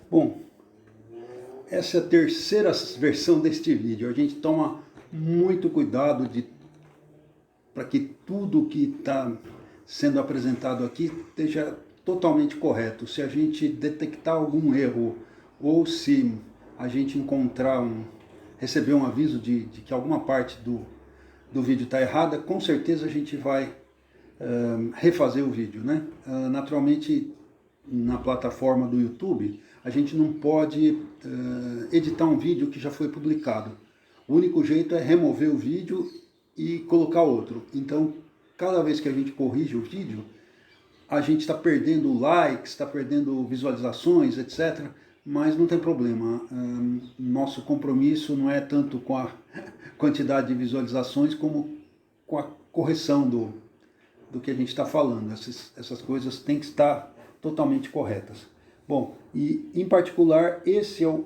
Bom, essa é a terceira versão deste vídeo. A gente toma muito cuidado para que tudo que está sendo apresentado aqui esteja totalmente correto. Se a gente detectar algum erro ou se a gente receber um aviso de que alguma parte do vídeo está errada, com certeza a gente vai refazer o vídeo, né? Naturalmente, na plataforma do YouTube, a gente não pode editar um vídeo que já foi publicado. O único jeito é remover o vídeo e colocar outro. Então, cada vez que a gente corrige o vídeo, a gente está perdendo likes, está perdendo visualizações, etc. Mas não tem problema. Nosso compromisso não é tanto com a quantidade de visualizações como com a correção do que a gente está falando. Essas coisas têm que estar totalmente corretas. Bom, e em particular, esse é o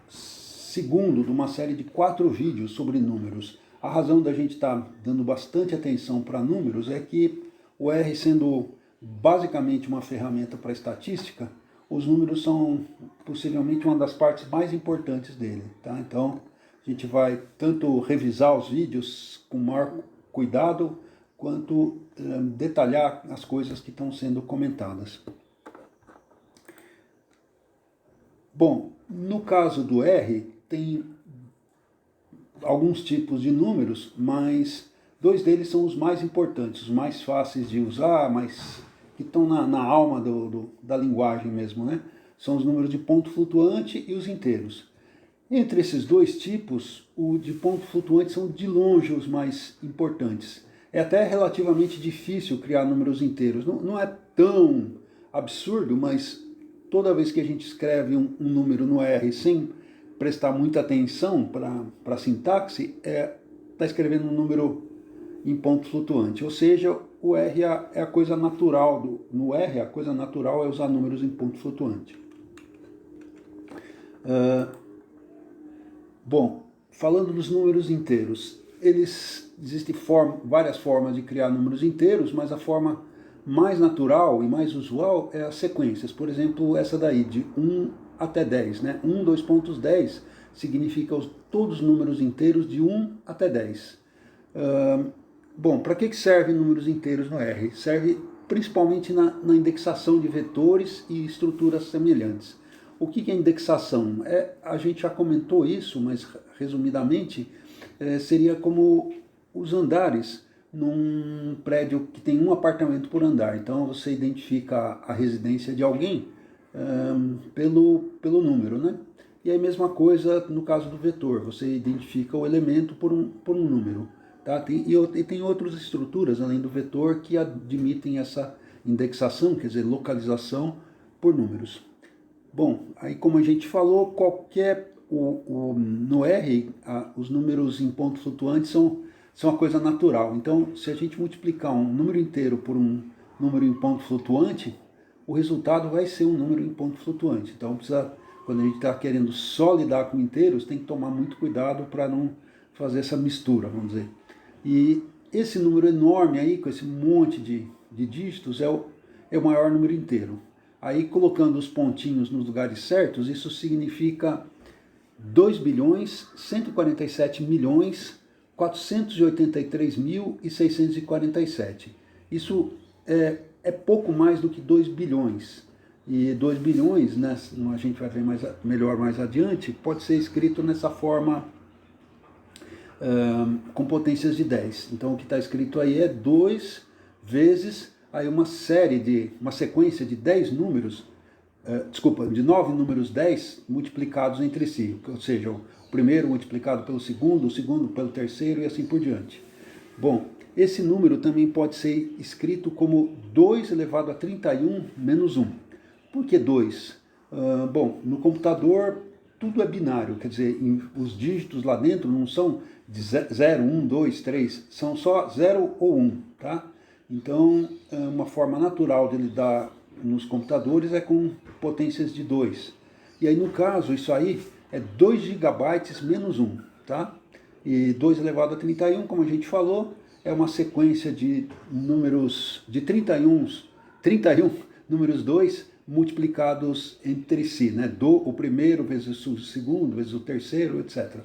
segundo de uma série de 4 vídeos sobre números. A razão da gente estar dando bastante atenção para números é que o R, sendo basicamente uma ferramenta para estatística, os números são possivelmente uma das partes mais importantes dele. Tá? Então, a gente vai tanto revisar os vídeos com maior cuidado, quanto detalhar as coisas que estão sendo comentadas. Bom, no caso do R, tem alguns tipos de números, mas 2 deles são os mais importantes, os mais fáceis de usar, mas que estão na alma da linguagem mesmo, né? São os números de ponto flutuante e os inteiros. Entre esses 2 tipos, o de ponto flutuante são de longe os mais importantes. É até relativamente difícil criar números inteiros. Não é tão absurdo, mas toda vez que a gente escreve um número no R sem prestar muita atenção para a sintaxe, está escrevendo um número em ponto flutuante. Ou seja, o R é a coisa natural. No R, a coisa natural é usar números em ponto flutuante. Bom, falando dos números inteiros, existem várias formas de criar números inteiros, mas a forma mais natural e mais usual é as sequências. Por exemplo, essa daí, de 1 até 10. Né? 1, 2 pontos, 10 significa todos os números inteiros de 1 até 10. Bom, para que servem números inteiros no R? Serve principalmente na indexação de vetores e estruturas semelhantes. O que é indexação? A gente já comentou isso, mas resumidamente, seria como os andares num prédio que tem um apartamento por andar. Então você identifica a residência de alguém pelo número, né? E a mesma coisa no caso do vetor, você identifica o elemento por um número. Tá? E tem outras estruturas além do vetor que admitem essa indexação, quer dizer, localização por números. Bom, aí como a gente falou, no R, os números em ponto flutuante são uma coisa natural. Então, se a gente multiplicar um número inteiro por um número em ponto flutuante, o resultado vai ser um número em ponto flutuante. Então, quando a gente está querendo só lidar com inteiros, tem que tomar muito cuidado para não fazer essa mistura, vamos dizer. E esse número enorme aí, com esse monte de dígitos, é o maior número inteiro. Aí, colocando os pontinhos nos lugares certos, isso significa 2.147.483.647. Isso é pouco mais do que 2 bilhões. E 2 bilhões, né, a gente vai ver melhor mais adiante, pode ser escrito nessa forma com potências de 10. Então o que está escrito aí é 2 vezes aí uma sequência de 10 números, de 9 números 10 multiplicados entre si, ou seja, o primeiro multiplicado pelo segundo, o segundo pelo terceiro e assim por diante. Bom, esse número também pode ser escrito como 2 elevado a 31 menos 1. Por que 2? Bom, no computador tudo é binário, quer dizer, os dígitos lá dentro não são de 0, 1, 2, 3, são só 0 ou 1, tá? Então, uma forma natural de lidar nos computadores é com potências de 2. E aí, no caso, isso aí é 2 gigabytes menos 1, tá? E 2 elevado a 31, como a gente falou, é uma sequência de números de 31 números 2 multiplicados entre si, né? O primeiro vezes o segundo, vezes o terceiro, etc.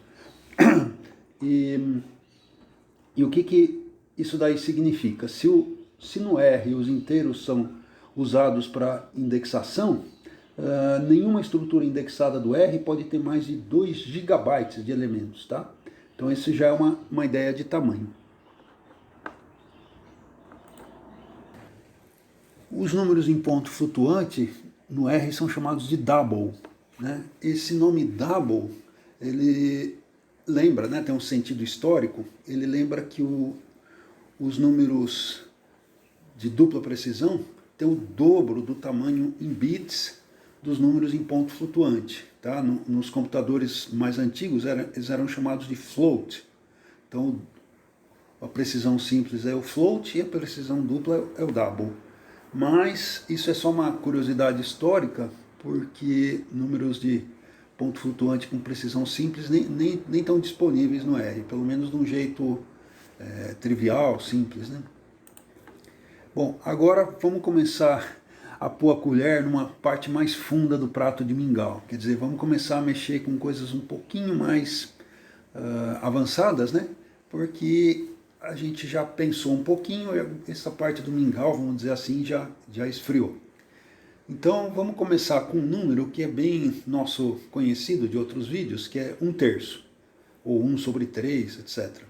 E o que isso daí significa? Se no R os inteiros são usados para indexação, nenhuma estrutura indexada do R pode ter mais de 2 gigabytes de elementos, tá? Então isso já é uma ideia de tamanho. Os números em ponto flutuante no R são chamados de double, né? Esse nome double, ele lembra, né, tem um sentido histórico, ele lembra que os números de dupla precisão têm o dobro do tamanho em bits dos números em ponto flutuante. Tá? Nos computadores mais antigos eles eram chamados de float. Então a precisão simples é o float e a precisão dupla é o double. Mas isso é só uma curiosidade histórica, porque números de ponto flutuante com precisão simples nem estão disponíveis no R, pelo menos de um jeito trivial, simples, né? Bom, agora vamos começar a pôr a colher numa parte mais funda do prato de mingau. Quer dizer, vamos começar a mexer com coisas um pouquinho mais avançadas, né? Porque a gente já pensou um pouquinho, essa parte do mingau, vamos dizer assim, já esfriou. Então vamos começar com um número que é bem nosso conhecido de outros vídeos, que é 1/3, ou 1/3, etc.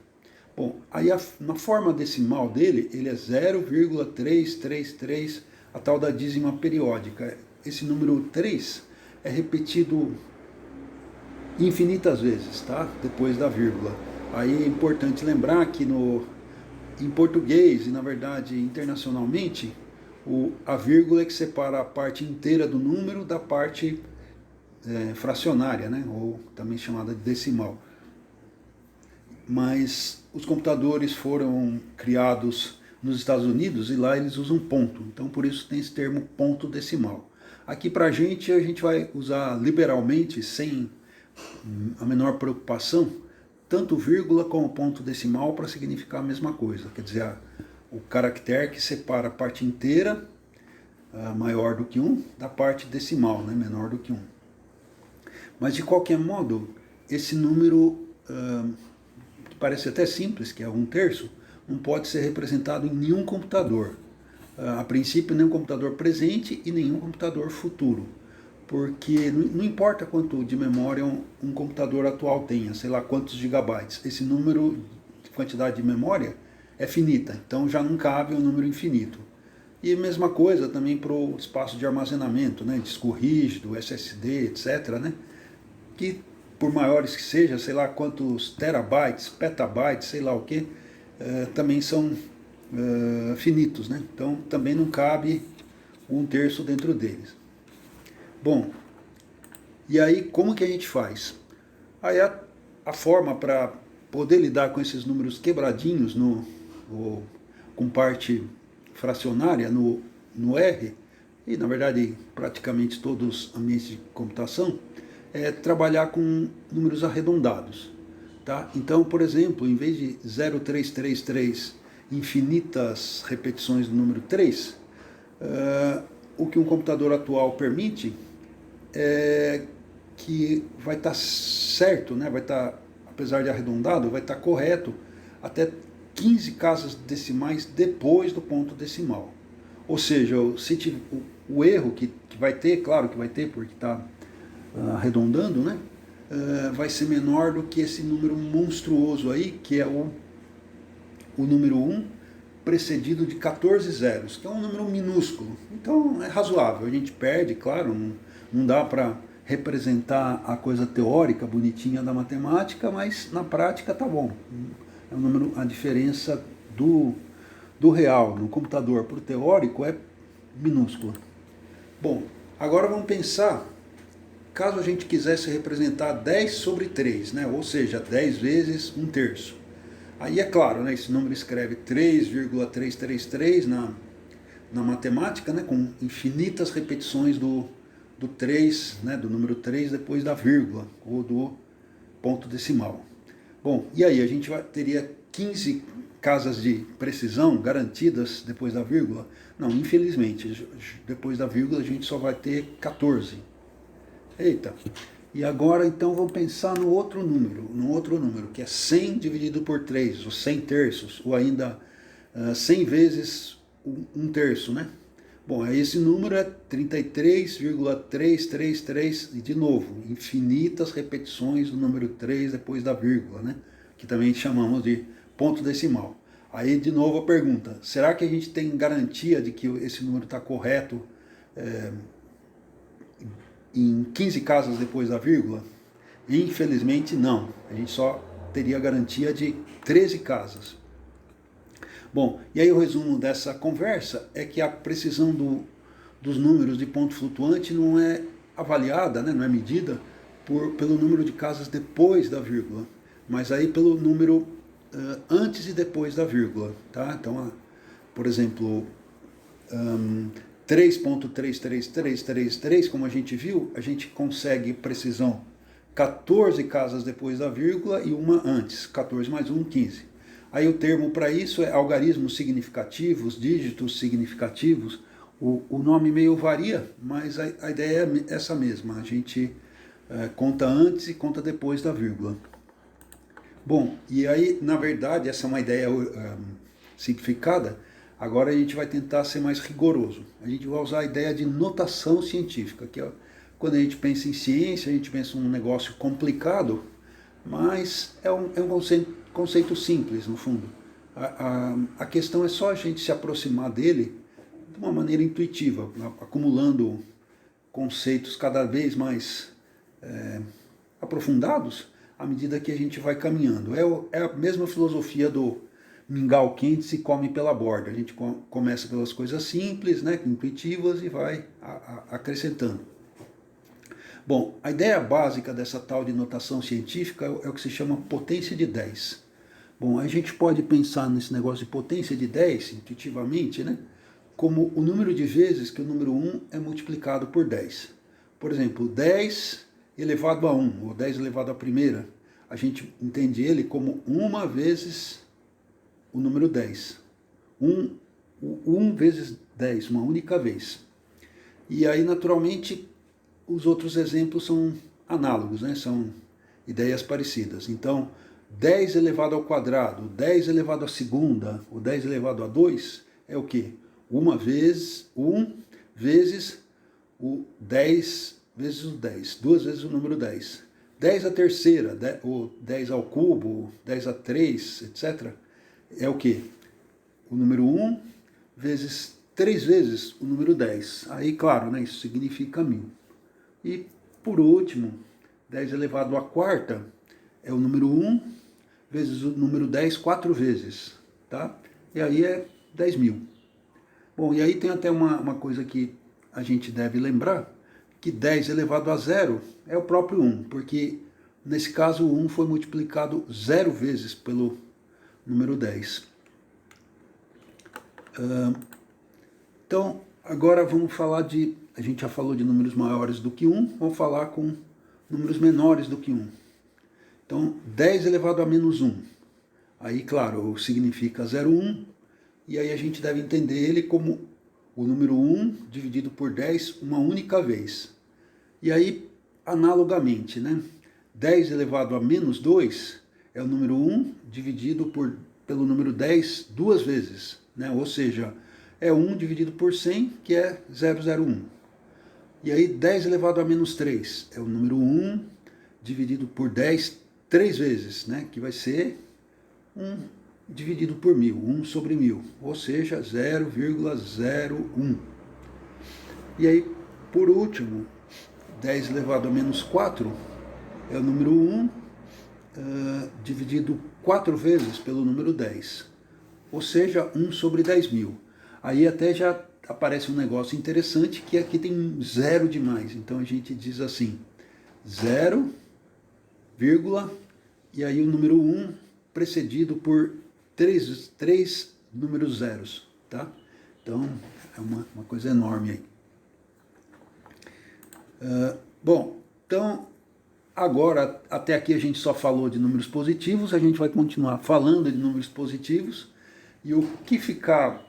Bom, aí na forma decimal dele, ele é 0,333, a tal da dízima periódica. Esse número 3 é repetido infinitas vezes, tá? Depois da vírgula. Aí é importante lembrar que em português, e na verdade internacionalmente, a vírgula é que separa a parte inteira do número da parte fracionária, né? Ou também chamada de decimal. Mas os computadores foram criados nos Estados Unidos e lá eles usam ponto. Então por isso tem esse termo ponto decimal. Aqui pra a gente vai usar liberalmente, sem a menor preocupação, tanto vírgula como ponto decimal para significar a mesma coisa. Quer dizer, o caractere que separa a parte inteira, maior do que 1, da parte decimal, né, menor do que 1. Mas de qualquer modo, esse número, que parece até simples, que é 1/3, não pode ser representado em nenhum computador. A princípio, nenhum computador presente e nenhum computador futuro. Porque não importa quanto de memória um computador atual tenha, sei lá quantos gigabytes, esse número de quantidade de memória é finita, então já não cabe um número infinito. E a mesma coisa também para o espaço de armazenamento, né, disco rígido, SSD, etc., né, que por maiores que seja, sei lá quantos terabytes, petabytes, sei lá o que, também são finitos, né, então também não cabe 1/3 dentro deles. Bom, e aí como que a gente faz? Aí a forma para poder lidar com esses números quebradinhos com parte fracionária no R, e na verdade praticamente todos os ambientes de computação, é trabalhar com números arredondados. Tá? Então, por exemplo, em vez de 0,333 infinitas repetições do número 3, o que um computador atual permite que vai estar certo, né? Vai estar, apesar de arredondado, vai estar correto até 15 casas decimais depois do ponto decimal. Ou seja, o erro que vai ter, claro que vai ter, porque está arredondando, né? Vai ser menor do que esse número monstruoso aí, que é o número 1, precedido de 14 zeros, que é um número minúsculo. Então é razoável, a gente perde, claro, não dá para representar a coisa teórica bonitinha da matemática, mas na prática tá bom. É um número, a diferença do real no computador para o teórico é minúscula. Bom, agora vamos pensar, caso a gente quisesse representar 10/3, né? Ou seja, 10 vezes 1/3. Aí é claro, né, esse número escreve 3,333 na matemática, né, com infinitas repetições do 3, né, do número 3 depois da vírgula, ou do ponto decimal. Bom, e aí a gente teria 15 casas de precisão garantidas depois da vírgula? Não, infelizmente, depois da vírgula a gente só vai ter 14. Eita! E agora então vamos pensar no outro número, que é 100 dividido por 3, os 100 terços, ou ainda 100 vezes 1/3, né? Bom, aí esse número é 33,333, e de novo, infinitas repetições do número 3 depois da vírgula, né? Que também chamamos de ponto decimal. Aí de novo a pergunta, será que a gente tem garantia de que esse número está correto em 15 casas depois da vírgula? Infelizmente não, a gente só teria garantia de 13 casas. Bom, e aí o resumo dessa conversa é que a precisão dos números de ponto flutuante não é avaliada, né, não é medida pelo número de casas depois da vírgula, mas aí pelo número antes e depois da vírgula. Tá? Então, por exemplo, 3.33333, como a gente viu, a gente consegue precisão 14 casas depois da vírgula e uma antes, 14 mais 1, 15. Aí o termo para isso é algarismos significativos, dígitos significativos. O nome meio varia, mas a ideia é essa mesma. A gente conta antes e conta depois da vírgula. Bom, e aí, na verdade, essa é uma ideia simplificada. Agora a gente vai tentar ser mais rigoroso. A gente vai usar a ideia de notação científica, que é quando a gente pensa em ciência, a gente pensa num negócio complicado, mas é um conceito simples, no fundo. A questão é só a gente se aproximar dele de uma maneira intuitiva, acumulando conceitos cada vez mais aprofundados à medida que a gente vai caminhando. É a mesma filosofia do mingau quente se come pela borda. A gente começa pelas coisas simples, né, intuitivas, e vai acrescentando. Bom, a ideia básica dessa tal de notação científica é o que se chama potência de 10. Bom, a gente pode pensar nesse negócio de potência de 10, intuitivamente, né, como o número de vezes que o número 1 é multiplicado por 10. Por exemplo, 10 elevado a 1, ou 10 elevado à primeira, a gente entende ele como 1 vezes o número 10. 1 vezes 10, uma única vez. E aí, naturalmente, os outros exemplos são análogos, né? São ideias parecidas. Então, 10 elevado ao quadrado, 10 elevado à segunda, ou 10 elevado a 2, é o quê? 1 vezes o 10 vezes o 10, 2 vezes o número 10. 10 à terceira, ou 10 ao cubo, 10 a 3, etc., é o quê? O número 1 vezes 3 vezes o número 10. Aí, claro, né, isso significa 1000. E, por último, 10 elevado à quarta é o número 1 vezes o número 10 4 vezes. Tá? E aí é 10.000. Bom, e aí tem até uma coisa que a gente deve lembrar, que 10 elevado a 0 é o próprio 1, porque nesse caso o 1 foi multiplicado 0 vezes pelo número 10. Então, agora vamos falar de... A gente já falou de números maiores do que 1, vamos falar com números menores do que 1. Então, 10 elevado a menos 1. Aí, claro, significa 0,1, e aí a gente deve entender ele como o número 1 dividido por 10 uma única vez. E aí, analogamente, né? 10 elevado a menos 2 é o número 1 dividido pelo número 10 duas vezes, né? Ou seja, é 1 dividido por 100, que é 0,01. E aí 10 elevado a menos 3 é o número 1 dividido por 10 três vezes, né? Que vai ser 1 dividido por 1000, 1 sobre 1000, ou seja, 0,01. E aí, por último, 10 elevado a menos 4 é o número 1 dividido 4 vezes pelo número 10, ou seja, 1 sobre 10.000. Aí até já aparece um negócio interessante, que aqui tem um zero demais. Então a gente diz assim, 0, e aí o número 1 precedido por 3 números zeros. Tá? Então é uma coisa enorme aí. Bom, então agora até aqui a gente só falou de números positivos, a gente vai continuar falando de números positivos, E o que ficar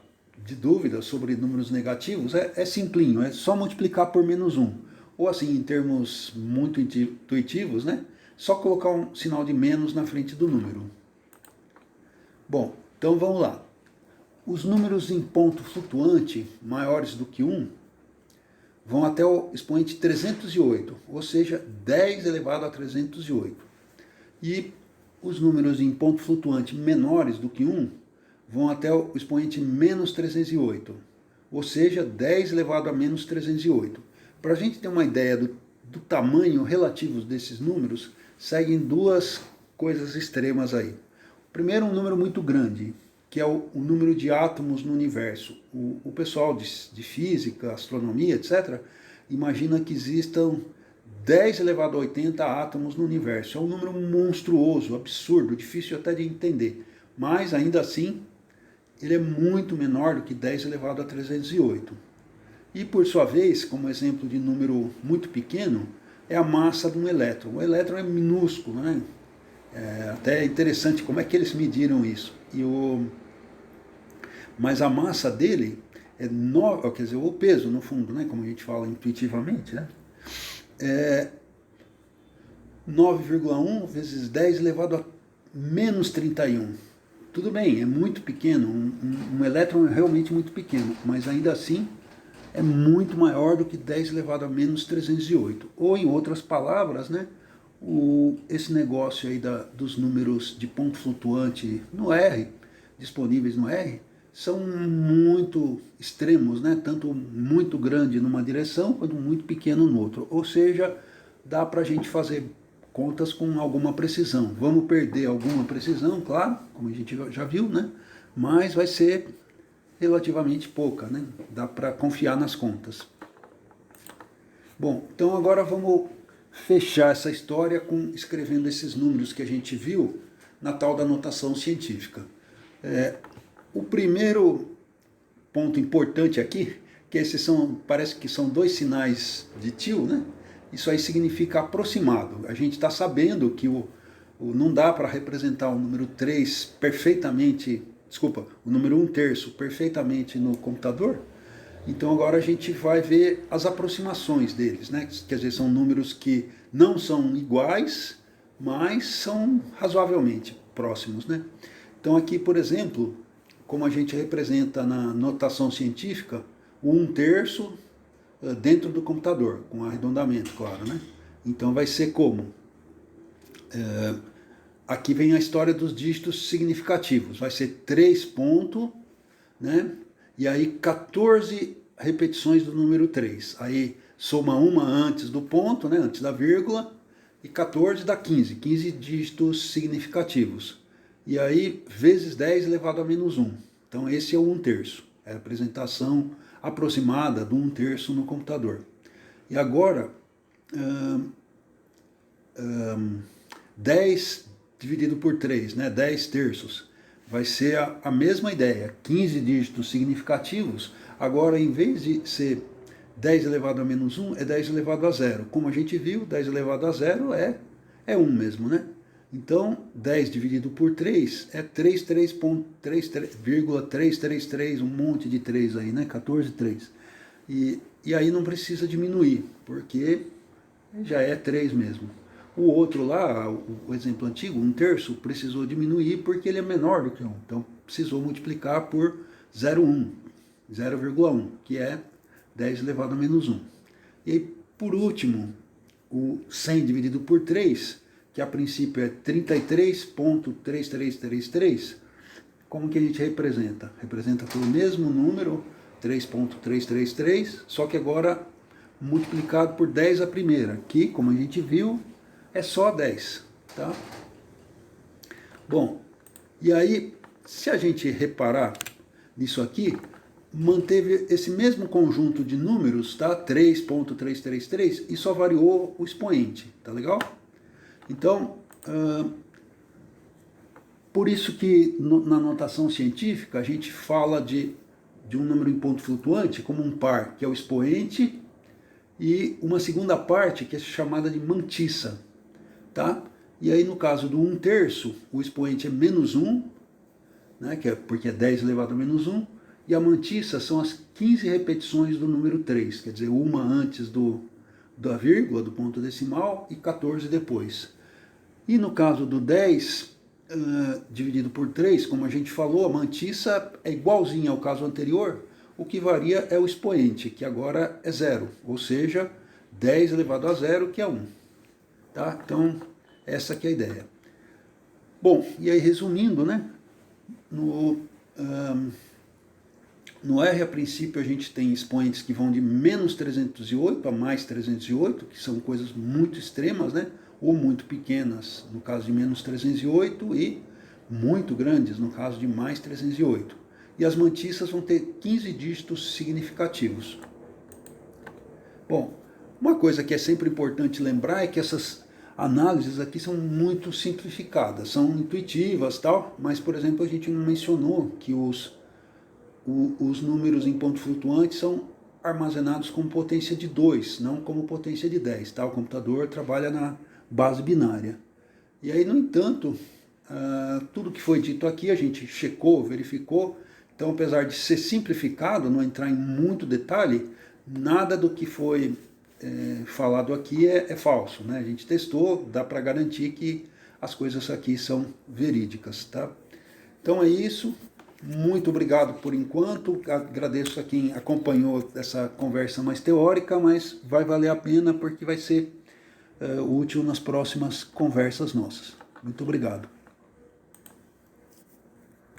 de dúvida sobre números negativos é simplinho, é só multiplicar por menos 1. Ou assim, em termos muito intuitivos, né? Só colocar um sinal de menos na frente do número. Bom, então vamos lá. Os números em ponto flutuante maiores do que 1 vão até o expoente 308, ou seja, 10 elevado a 308. E os números em ponto flutuante menores do que 1 vão até o expoente menos 308, ou seja, 10 elevado a menos 308. Para a gente ter uma ideia do tamanho relativo desses números, seguem duas coisas extremas aí. Primeiro, um número muito grande, que é o número de átomos no universo. O pessoal de física, astronomia, etc., imagina que existam 10 elevado a 80 átomos no universo. É um número monstruoso, absurdo, difícil até de entender. Mas, ainda assim, ele é muito menor do que 10 elevado a 308. E, por sua vez, como exemplo de número muito pequeno, é a massa de um elétron. O elétron é minúsculo, né? É até interessante como é que eles mediram isso. Mas a massa dele é quer dizer, o peso, no fundo, né? Como a gente fala intuitivamente, né? É 9,1 vezes 10 elevado a menos 31. Tudo bem, é muito pequeno, um elétron é realmente muito pequeno, mas ainda assim é muito maior do que 10 elevado a menos 308. Ou, em outras palavras, né, esse negócio aí dos números de ponto flutuante no R, disponíveis no R, são muito extremos, né, tanto muito grande numa direção quanto muito pequeno no outro. Ou seja, dá para a gente fazer contas com alguma precisão. Vamos perder alguma precisão, claro, como a gente já viu, né? Mas vai ser relativamente pouca, né? Dá para confiar nas contas. Bom, então agora vamos fechar essa história escrevendo esses números que a gente viu na tal da notação científica. O primeiro ponto importante aqui, que parece que são dois sinais de tio, né? Isso aí significa aproximado. A gente está sabendo que não dá para representar o número 3 perfeitamente, o número 1/3 perfeitamente no computador. Então agora a gente vai ver as aproximações deles, né? Quer dizer, são números que não são iguais, mas são razoavelmente próximos, né? Então aqui, por exemplo, como a gente representa na notação científica, o 1/3 dentro do computador, com arredondamento, claro, né? Então vai ser como? Aqui vem a história dos dígitos significativos. Vai ser 3 pontos, né? E aí 14 repetições do número 3. Aí soma uma antes do ponto, né? Antes da vírgula, e 14 dá 15. 15 dígitos significativos. E aí vezes 10 elevado a menos 1. Então esse é o 1/3. É a representação aproximada do 1/3 no computador. E agora, 10 dividido por 3, né? 10 terços. Vai ser a mesma ideia, 15 dígitos significativos. Agora, em vez de ser 10 elevado a menos 1, é 10 elevado a 0. Como a gente viu, 10 elevado a 0 é 1 mesmo, né? Então, 10 dividido por 3 é 33,333, um monte de 3 aí, né? 14,3. E aí não precisa diminuir, porque já é 3 mesmo. O outro lá, o exemplo antigo, 1/3, precisou diminuir porque ele é menor do que 1. Então, precisou multiplicar por 0,1, que é 10 elevado a menos 1. E aí, por último, o 100 dividido por 3, que a princípio é 33,3333, como que a gente representa? Representa pelo mesmo número, 3,333, só que agora multiplicado por 10 a primeira, que, como a gente viu, é só 10. Tá? Bom, e aí, se a gente reparar nisso aqui, manteve esse mesmo conjunto de números, tá? 3,333, e só variou o expoente, tá legal? Então, por isso que na notação científica a gente fala de um número em ponto flutuante como um par, que é o expoente, e uma segunda parte que é chamada de mantissa, tá? E aí no caso do 1/3, o expoente é menos 1, né, que é porque é 10 elevado a menos 1, e a mantissa são as 15 repetições do número 3, quer dizer, uma antes da vírgula, do ponto decimal, e 14 depois. E no caso do 10, dividido por 3, como a gente falou, a mantissa é igualzinha ao caso anterior, o que varia é o expoente, que agora é 0, ou seja, 10 elevado a 0, que é 1. Tá? Então, essa que é a ideia. Bom, e aí resumindo, né? No R, a princípio, a gente tem expoentes que vão de menos 308 a mais 308, que são coisas muito extremas, né? Ou muito pequenas, no caso de menos 308, e muito grandes, no caso de mais 308. E as mantissas vão ter 15 dígitos significativos. Bom, uma coisa que é sempre importante lembrar é que essas análises aqui são muito simplificadas, são intuitivas, tal, mas, por exemplo, a gente não mencionou que os números em ponto flutuante são armazenados com potência de 2, não como potência de 10. Tá? O computador trabalha na base binária. E aí, no entanto, tudo que foi dito aqui a gente checou, verificou. Então, apesar de ser simplificado, não entrar em muito detalhe, nada do que foi falado aqui é falso. Né? A gente testou, dá para garantir que as coisas aqui são verídicas. Tá? Então é isso. Muito obrigado por enquanto, agradeço a quem acompanhou essa conversa mais teórica, mas vai valer a pena porque vai ser útil nas próximas conversas nossas. Muito obrigado.